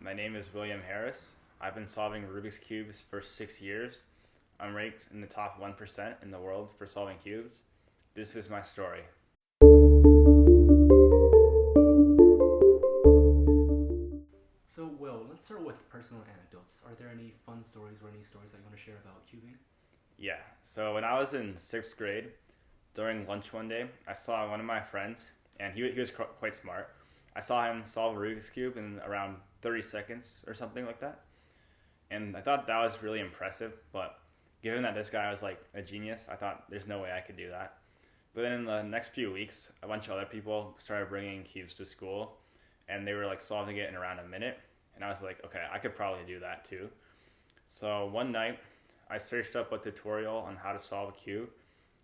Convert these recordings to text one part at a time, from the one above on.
My name is William Harris. I've been solving Rubik's Cubes for 6 years. I'm ranked in the top 1% in the world for solving cubes. This is my story. So, Will, let's start with personal anecdotes. Are there any fun stories or any stories that you want to share about cubing? Yeah, so when I was in 6th grade, during lunch one day, I saw one of my friends, and he was quite smart. I saw him solve a Rubik's Cube in around 30 seconds or something like that. And I thought that was really impressive, but given that this guy was like a genius, I thought there's no way I could do that. But then in the next few weeks, a bunch of other people started bringing cubes to school, and they were like solving it in around a minute. And I was like, okay, I could probably do that too. So one night, I searched up a tutorial on how to solve a cube,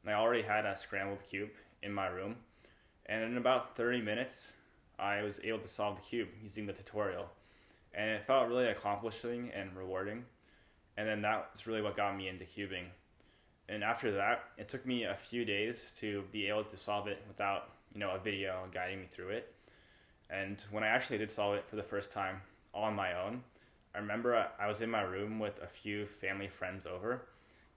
and I already had a scrambled cube in my room. And in about 30 minutes, I was able to solve the cube using the tutorial. And it felt really accomplishing and rewarding. And then that's really what got me into cubing. And after that, it took me a few days to be able to solve it without, a video guiding me through it. And when I actually did solve it for the first time all on my own, I remember I was in my room with a few family friends over,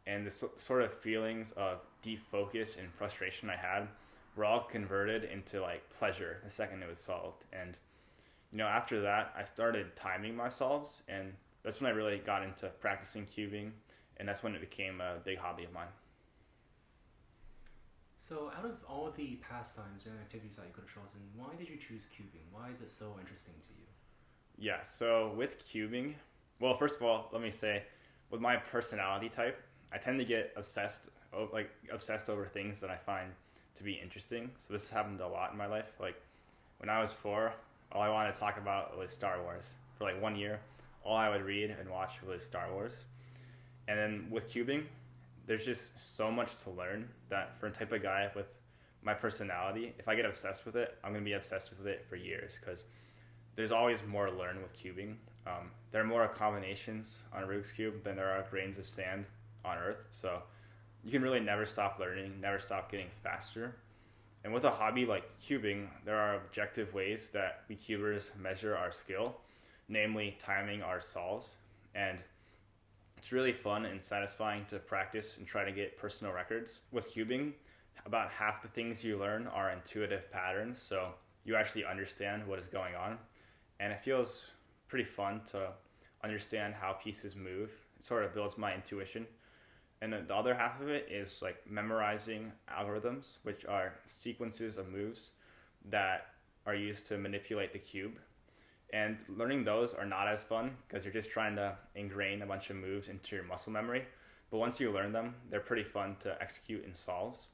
and the sort of feelings of deep focus and frustration I had were all converted into like pleasure the second it was solved. And after that, I started timing my solves, and that's when I really got into practicing cubing, and that's when it became a big hobby of mine. So, out of all of the pastimes and activities that you could have chosen, why did you choose cubing? Why is it so interesting to you? Yeah, so with cubing, well, first of all, let me say, with my personality type, I tend to get obsessed over things that I find to be interesting. So this happened a lot in my life. Like when I was 4, all I wanted to talk about was Star Wars. For like 1 year, all I would read and watch was Star Wars. And then with cubing, there's just so much to learn that for a type of guy with my personality, if I get obsessed with it, I'm going to be obsessed with it for years because there's always more to learn with cubing. There are more combinations on a Rubik's Cube than there are grains of sand on Earth. So you can really never stop learning, never stop getting faster. And with a hobby like cubing, there are objective ways that we cubers measure our skill, namely timing our solves. And it's really fun and satisfying to practice and try to get personal records. With cubing, about half the things you learn are intuitive patterns, so you actually understand what is going on. And it feels pretty fun to understand how pieces move. It sort of builds my intuition. And then the other half of it is like memorizing algorithms, which are sequences of moves that are used to manipulate the cube. And learning those are not as fun because you're just trying to ingrain a bunch of moves into your muscle memory. But once you learn them, they're pretty fun to execute in solves.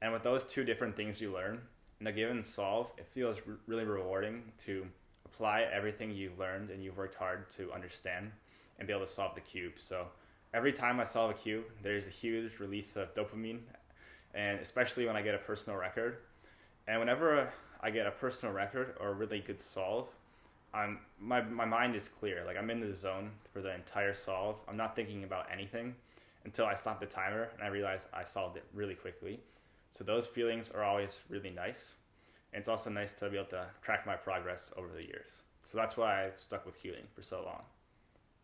And with those two different things you learn, in a given solve, it feels really rewarding to apply everything you've learned and you've worked hard to understand and be able to solve the cube. So every time I solve a cube, there's a huge release of dopamine, and especially when I get a personal record. And whenever I get a personal record or a really good solve, my mind is clear. Like I'm in the zone for the entire solve. I'm not thinking about anything until I stop the timer and I realize I solved it really quickly. So those feelings are always really nice. And it's also nice to be able to track my progress over the years. So that's why I stuck with cubing for so long.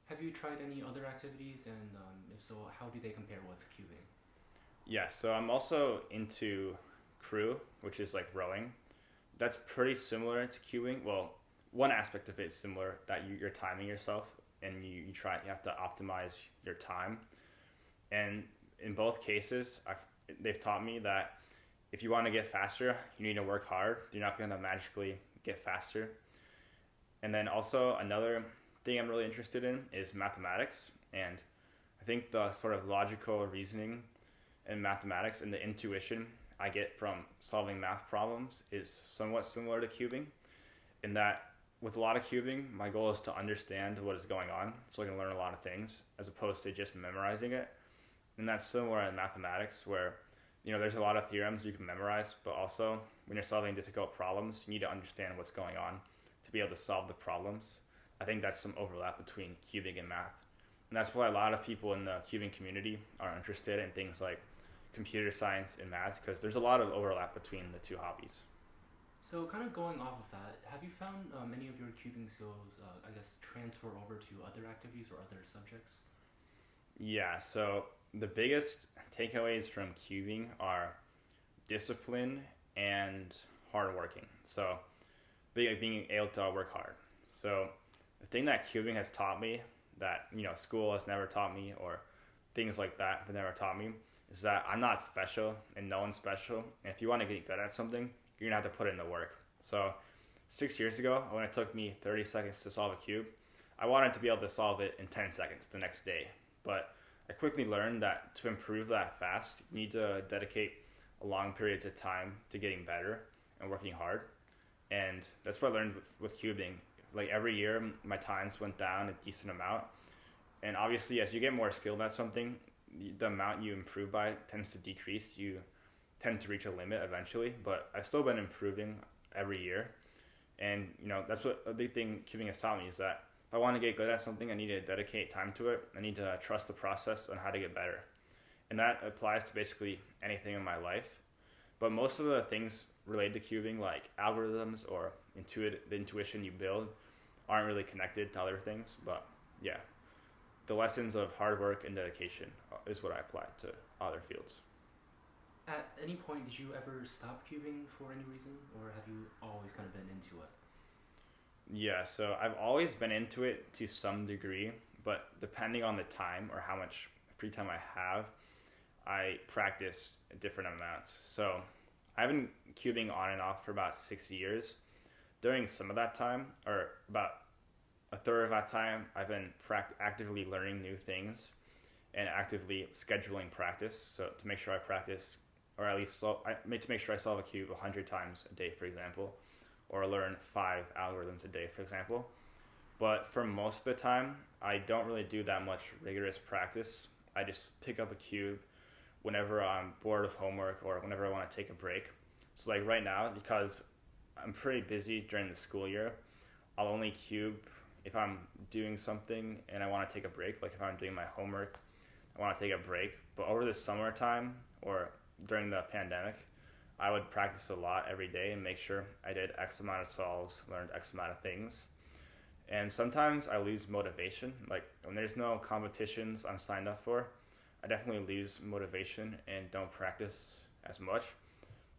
Have you tried any other activities, and if so, how do they compare with cubing? Yeah, so I'm also into crew, which is like rowing. That's pretty similar to cubing. Well, one aspect of it is similar that you're timing yourself and you have to optimize your time. And in both cases, they've taught me that if you want to get faster, you need to work hard. You're not going to magically get faster. And then also another thing I'm really interested in is mathematics. And I think the sort of logical reasoning in mathematics and the intuition I get from solving math problems is somewhat similar to cubing, in that with a lot of cubing, my goal is to understand what is going on so I can learn a lot of things as opposed to just memorizing it. And that's similar in mathematics where there's a lot of theorems you can memorize, but also when you're solving difficult problems, you need to understand what's going on to be able to solve the problems. I think that's some overlap between cubing and math. And that's why a lot of people in the cubing community are interested in things like computer science and math, because there's a lot of overlap between the two hobbies. So, kind of going off of that, have you found any of your cubing skills, I guess, transfer over to other activities or other subjects? Yeah, so the biggest takeaways from cubing are discipline and hard working. So being able to work hard. So the thing that cubing has taught me that school has never taught me, or things like that have never taught me, is that I'm not special and no one's special. And if you want to get good at something, you're gonna have to put in the work. So 6 years ago, when it took me 30 seconds to solve a cube, I wanted to be able to solve it in 10 seconds the next day. But I quickly learned that to improve that fast, you need to dedicate a long periods of time to getting better and working hard. And that's what I learned with cubing. Like every year, my times went down a decent amount. And obviously, as you get more skilled at something, the amount you improve by tends to decrease. You tend to reach a limit eventually, but I've still been improving every year. And that's what a big thing cubing has taught me, is that if I want to get good at something, I need to dedicate time to it. I need to trust the process on how to get better. And that applies to basically anything in my life. But most of the things related to cubing, like algorithms or the intuition you build, aren't really connected to other things. But yeah, the lessons of hard work and dedication is what I apply to other fields. At any point, did you ever stop cubing for any reason, or have you always kind of been into it? Yeah, so I've always been into it to some degree, but depending on the time or how much free time I have, I practice different amounts. So I've been cubing on and off for about 6 years. During some of that time, or about a third of that time, I've been actively learning new things and actively scheduling practice. So to make sure I practice, or at least to make sure I solve a cube 100 times a day, for example, or learn 5 algorithms a day, for example. But for most of the time, I don't really do that much rigorous practice. I just pick up a cube whenever I'm bored of homework or whenever I want to take a break. So like right now, because I'm pretty busy during the school year, I'll only cube if I'm doing something and I want to take a break. Like if I'm doing my homework, I want to take a break. But over the summertime or during the pandemic, I would practice a lot every day and make sure I did X amount of solves, learned X amount of things. And sometimes I lose motivation. Like when there's no competitions I'm signed up for, I definitely lose motivation and don't practice as much.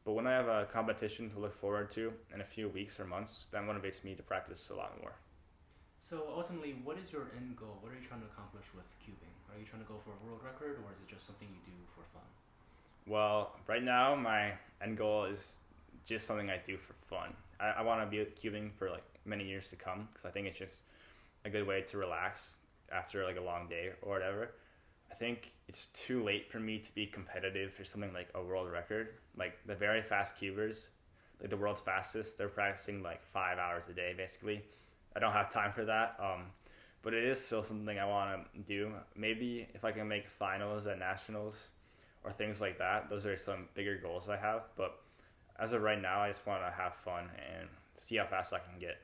But when I have a competition to look forward to in a few weeks or months, that motivates me to practice a lot more. So ultimately, what is your end goal? What are you trying to accomplish with cubing? Are you trying to go for a world record, or is it just something you do for fun? Well, right now my end goal is just something I do for fun. I want to be cubing for like many years to come, because I think it's just a good way to relax after like a long day or whatever. I think it's too late for me to be competitive for something like a world record. Like the very fast cubers, like the world's fastest, they're practicing like 5 hours a day basically. I don't have time for that. But it is still something I want to do. Maybe if I can make finals at nationals or things like that, those are some bigger goals I have. But as of right now, I just want to have fun and see how fast I can get.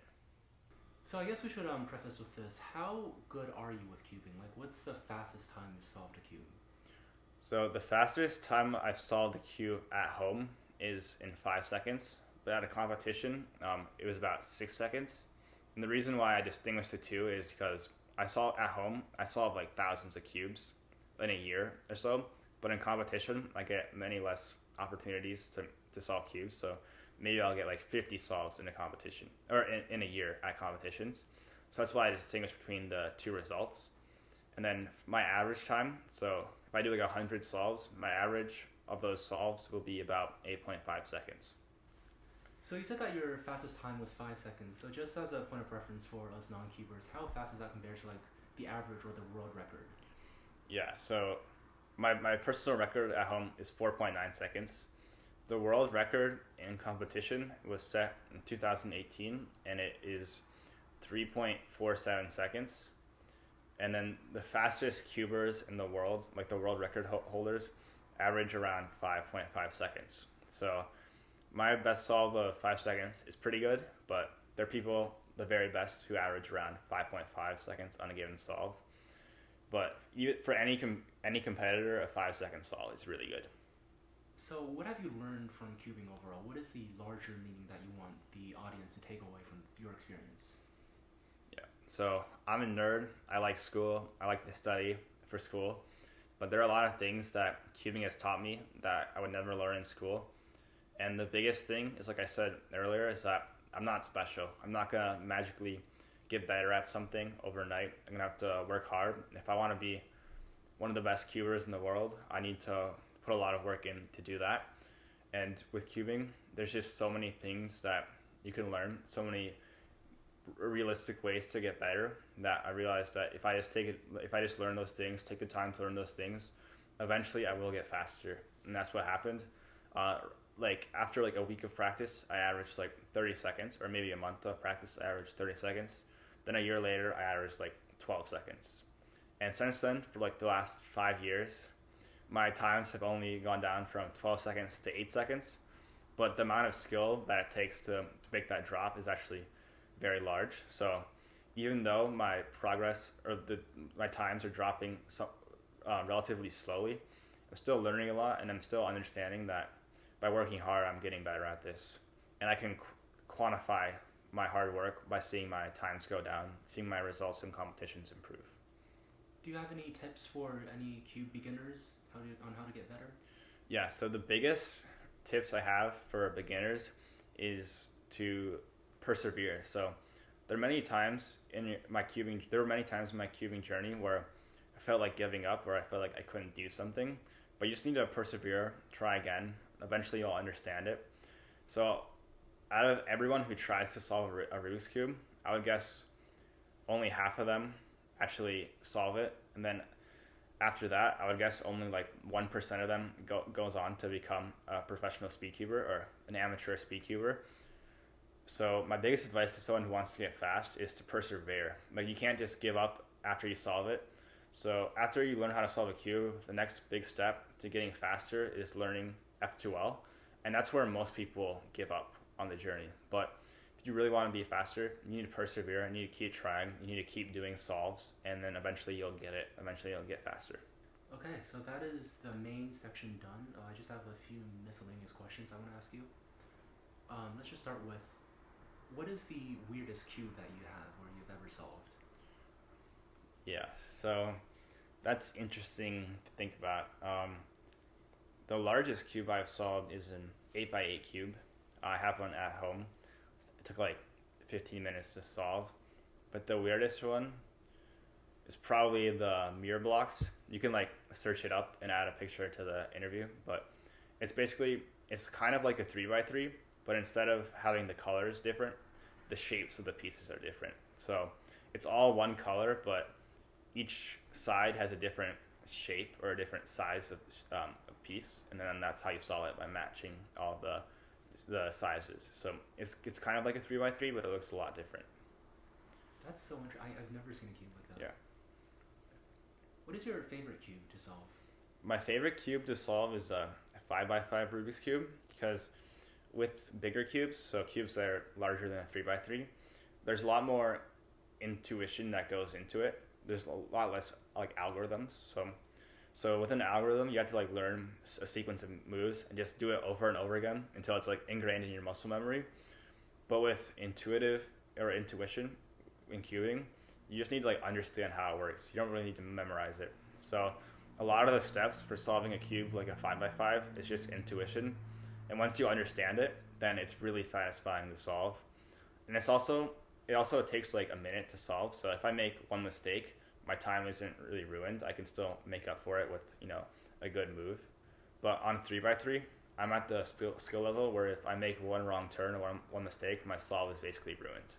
So I guess we should preface with this. How good are you with cubing? Like, what's the fastest time you've solved a cube? So the fastest time I've solved a cube at home is in 5 seconds. But at a competition, it was about 6 seconds. And the reason why I distinguish the two is because I solve like thousands of cubes in a year or so. But in competition, I get many less opportunities to solve cubes. So maybe I'll get like 50 solves in a competition or in a year at competitions. So that's why I distinguish between the two results. And then my average time, so if I do like 100 solves, my average of those solves will be about 8.5 seconds. So you said that your fastest time was 5 seconds. So just as a point of reference for us non-cubers, how fast is that compared to like the average or the world record? Yeah, so my personal record at home is 4.9 seconds. The world record in competition was set in 2018, and it is 3.47 seconds. And then the fastest cubers in the world, like the world record holders, average around 5.5 seconds. So my best solve of 5 seconds is pretty good, but there are people, the very best, who average around 5.5 seconds on a given solve. But for any competitor, a 5 second solve is really good. So, what have you learned from cubing overall? What is the larger meaning that you want the audience to take away from your experience? Yeah. So I'm a nerd. I like school. I like to study for school. But there are a lot of things that cubing has taught me that I would never learn in school. And the biggest thing is, like I said earlier, is that I'm not special. I'm not gonna magically get better at something overnight. I'm gonna have to work hard. If I want to be one of the best cubers in the world, I need to put a lot of work in to do that. And with cubing, there's just so many things that you can learn, so many realistic ways to get better that I realized that if I just learn those things, take the time to learn those things, eventually I will get faster, and that's what happened. Uh, like after like a week of practice, I averaged like 30 seconds, or maybe a month of practice, I averaged 30 seconds. Then a year later, I averaged like 12 seconds, and since then, for like the last 5 years, my times have only gone down from 12 seconds to 8 seconds. But the amount of skill that it takes to make that drop is actually very large. So even though my progress or my times are dropping relatively slowly, I'm still learning a lot, and I'm still understanding that by working hard, I'm getting better at this. And I can quantify my hard work by seeing my times go down, seeing my results in competitions improve. Do you have any tips for any cube beginners on how to get better? Yeah, so the biggest tips I have for beginners is to persevere. So there are many times there were many times in my cubing journey where I felt like giving up, where I felt like I couldn't do something, but you just need to persevere, try again. Eventually you'll understand it. So out of everyone who tries to solve a Rubik's Cube, I would guess only half of them actually solve it. And then after that, I would guess only like 1% of them goes on to become a professional speedcuber or an amateur speedcuber. So my biggest advice to someone who wants to get fast is to persevere. Like you can't just give up after you solve it. So after you learn how to solve a cube, the next big step to getting faster is learning F2L. And that's where most people give up on the journey. But if you really want to be faster, you need to persevere, you need to keep trying, you need to keep doing solves, and then eventually you'll get it. Eventually you'll get faster. Okay, so that is the main section done. I just have a few miscellaneous questions I want to ask you. Let's just start with, what is the weirdest cube that you have or you've ever solved? Yeah, so that's interesting to think about. The largest cube I've solved is an 8x8 cube. I have one at home. It took like 15 minutes to solve. But the weirdest one is probably the mirror blocks. You can like search it up and add a picture to the interview. But it's kind of like a 3x3, but instead of having the colors different, the shapes of the pieces are different. So it's all one color, but each side has a different shape or a different size of piece, and then that's how you solve it, by matching all the sizes. So it's kind of like a 3x3, but it looks a lot different. That's so interesting. I've never seen a cube like that. Yeah. What is your favorite cube to solve? My favorite cube to solve is a 5x5 Rubik's Cube, because with bigger cubes, so cubes that are larger than a 3x3, there's a lot more intuition that goes into it. There's a lot less like algorithms. So with an algorithm, you have to like learn a sequence of moves and just do it over and over again until it's like ingrained in your muscle memory. But with intuition in cubing, you just need to like understand how it works. You don't really need to memorize it. So a lot of the steps for solving a cube like a 5x5 is just intuition. And once you understand it, then it's really satisfying to solve. And it also takes like a minute to solve. So if I make one mistake, my time isn't really ruined. I can still make up for it with, a good move. But on 3x3, I'm at the skill level where if I make one wrong turn or one mistake, my solve is basically ruined.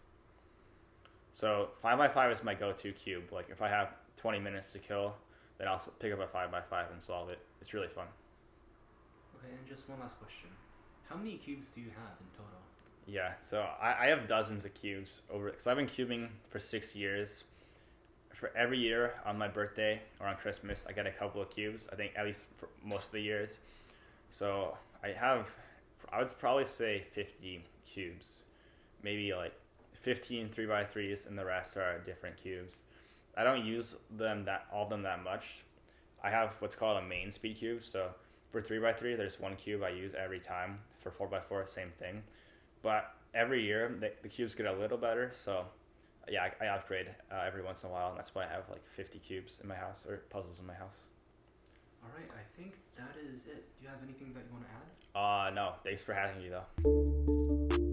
So 5x5 is my go-to cube. Like if I have 20 minutes to kill, then I'll pick up a 5x5 and solve it. It's really fun. Okay, and just one last question. How many cubes do you have in total? Yeah, so I have dozens of cubes because I've been cubing for 6 years. For every year on my birthday or on Christmas, I get a couple of cubes. I think at least for most of the years. So I would probably say 50 cubes, maybe like 15 3x3s, and the rest are different cubes. I don't use all of them that much. I have what's called a main speed cube. So For 3x3, there's one cube I use every time. For 4x4, same thing. But every year, the cubes get a little better. So yeah, I upgrade every once in a while. And that's why I have like 50 cubes in my house, or puzzles in my house. All right, I think that is it. Do you have anything that you want to add? No. Thanks for having me, though.